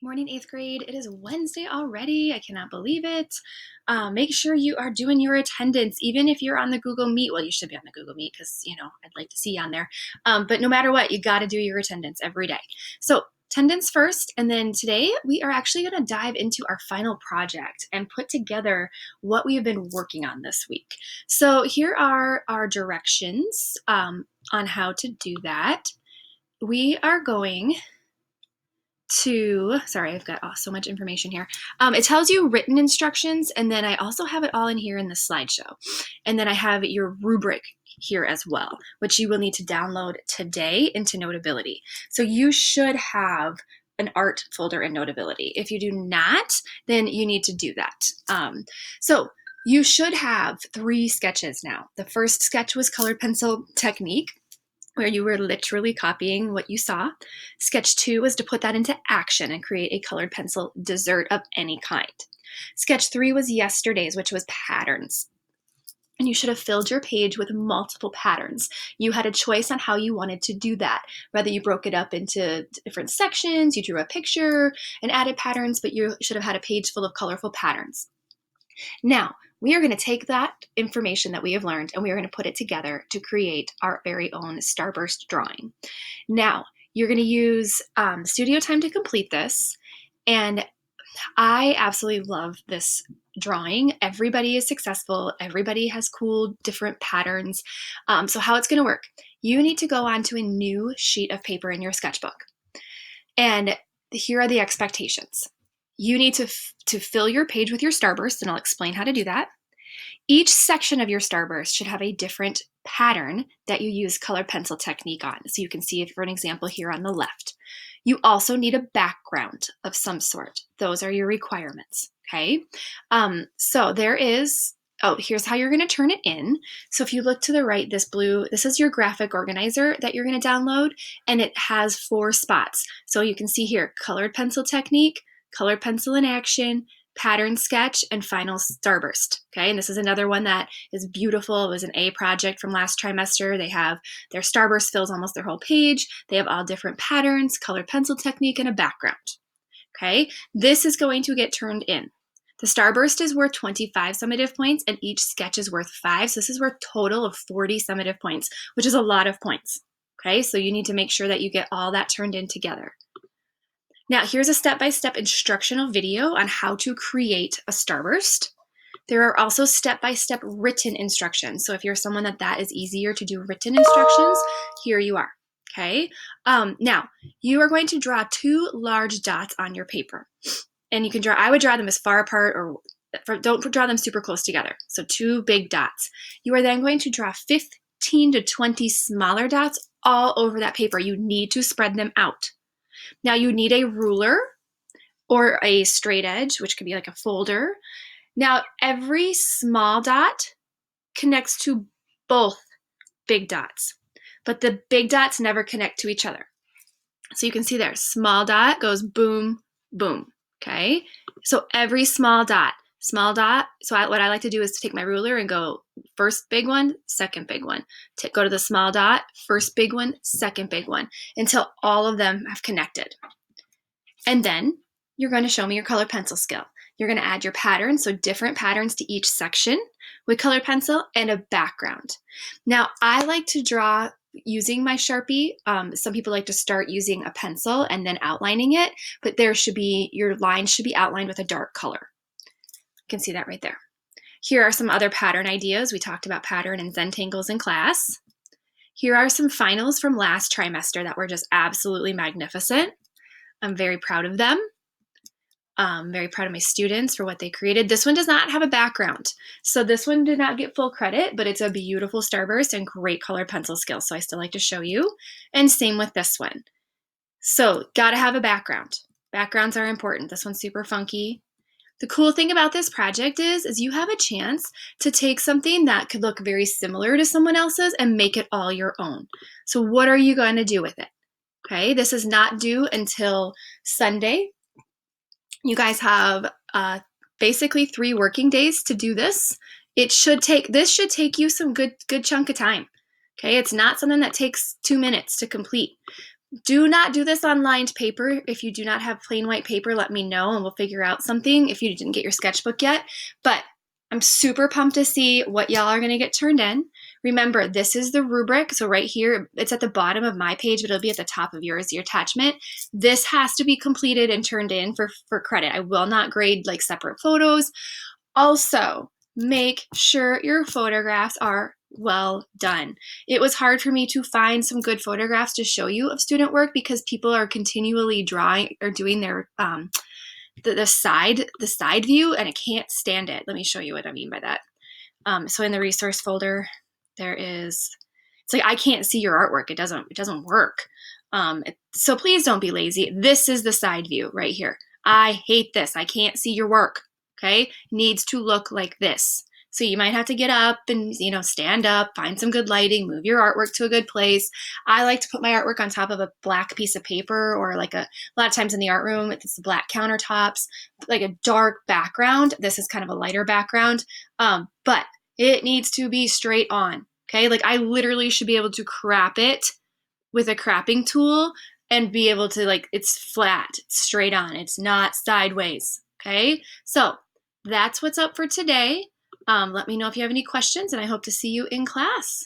Morning, eighth grade. It is Wednesday already. I cannot believe it. Make sure you are doing your attendance, even if you're on the Google Meet. Well, you should be on the Google Meet because, I'd like to see you on there. But no matter what, you got to do your attendance every day. So, attendance first. And then today, we are actually going to dive into our final project and put together what we have been working on this week. So, here are our directions on how to do that. We are going sorry, I've got so much information here. It tells you written instructions, and then I also have it all in here in the slideshow. And then I have your rubric here as well, which you will need to download today into Notability. So you should have an art folder in Notability. If you do not, then you need to do that. So you should have 3 sketches now. The first sketch was colored pencil technique, where you were literally copying what you saw. Sketch 2 was to put that into action and create a colored pencil dessert of any kind. Sketch 3 was yesterday's, which was patterns. And you should have filled your page with multiple patterns. You had a choice on how you wanted to do that. Whether you broke it up into different sections, you drew a picture and added patterns, but you should have had a page full of colorful patterns. Now, we are going to take that information that we have learned and we are going to put it together to create our very own Starburst drawing. Now, you're going to use studio time to complete this, and I absolutely love this drawing. Everybody is successful. Everybody has cool, different patterns. So how it's going to work, you need to go onto a new sheet of paper in your sketchbook. And here are the expectations. You need to fill your page with your starburst, and I'll explain how to do that. Each section of your starburst should have a different pattern that you use colored pencil technique on. So you can see it for an example here on the left. You also need a background of some sort. Those are your requirements, okay? So there is, here's how you're gonna turn it in. So if you look to the right, this is your graphic organizer that you're gonna download, and it has 4 spots. So you can see here, colored pencil technique, colored pencil in action, pattern sketch, and final starburst. Okay, and this is another one that is beautiful. It was an A project from last trimester. They have their starburst fills almost their whole page. They have all different patterns, colored pencil technique, and a background. Okay, this is going to get turned in. The starburst is worth 25 summative points, and each sketch is worth 5. So this is worth a total of 40 summative points, which is a lot of points. Okay, so you need to make sure that you get all that turned in together. Now, here's a step-by-step instructional video on how to create a starburst. There are also step-by-step written instructions. So if you're someone that is easier to do written instructions, here you are, okay? Now, you are going to draw 2 large dots on your paper. And you can I would draw them as far apart, or don't draw them super close together. So 2 big dots. You are then going to draw 15 to 20 smaller dots all over that paper. You need to spread them out. Now you need a ruler or a straight edge, which could be like a folder. Now every small dot connects to both big dots, but the big dots never connect to each other. So you can see there, small dot goes boom, boom, okay? So every small dot, so what I like to do is to take my ruler and go first big one, second big one. Go to the small dot, first big one, second big one, until all of them have connected. And then you're going to show me your colored pencil skill. You're going to add your patterns, so different patterns to each section with colored pencil and a background. Now, I like to draw using my Sharpie. Some people like to start using a pencil and then outlining it, but your line should be outlined with a dark color. You can see that right there. Here are some other pattern ideas. We talked about pattern and Zentangles in class. Here are some finals from last trimester that were just absolutely magnificent. I'm very proud of them. I'm very proud of my students for what they created. This one does not have a background, so this one did not get full credit, but it's a beautiful starburst and great colored pencil skills, so I still like to show you. And same with this one. So gotta have a background. Backgrounds are important. This one's super funky. The cool thing about this project is you have a chance to take something that could look very similar to someone else's and make it all your own. So what are you going to do with it? Okay, this is not due until Sunday. You guys have basically 3 working days to do this. This should take you some good chunk of time. Okay, it's not something that takes 2 minutes to complete. Do not do this on lined paper. If you do not have plain white paper, let me know and we'll figure out something if you didn't get your sketchbook yet. But I'm super pumped to see what y'all are going to get turned in. Remember, this is the rubric. So right here, it's at the bottom of my page, but it'll be at the top of yours, your attachment. This has to be completed and turned in for credit. I will not grade like separate photos. Also, make sure your photographs are well done. It was hard for me to find some good photographs to show you of student work because people are continually drawing or doing their the side view, and I can't stand it. Let me show you what I mean by that. So in the resource folder, there is. It's like I can't see your artwork. It doesn't work. So please don't be lazy. This is the side view right here. I hate this. I can't see your work. Okay, needs to look like this. So you might have to get up and stand up, find some good lighting, move your artwork to a good place. I like to put my artwork on top of a black piece of paper, or like a lot of times in the art room, it's the black countertops, like a dark background. This is kind of a lighter background, but it needs to be straight on. Okay, like I literally should be able to crop it with a cropping tool and be able to, like, it's flat, it's straight on, it's not sideways. Okay, so that's what's up for today. Let me know if you have any questions, and I hope to see you in class.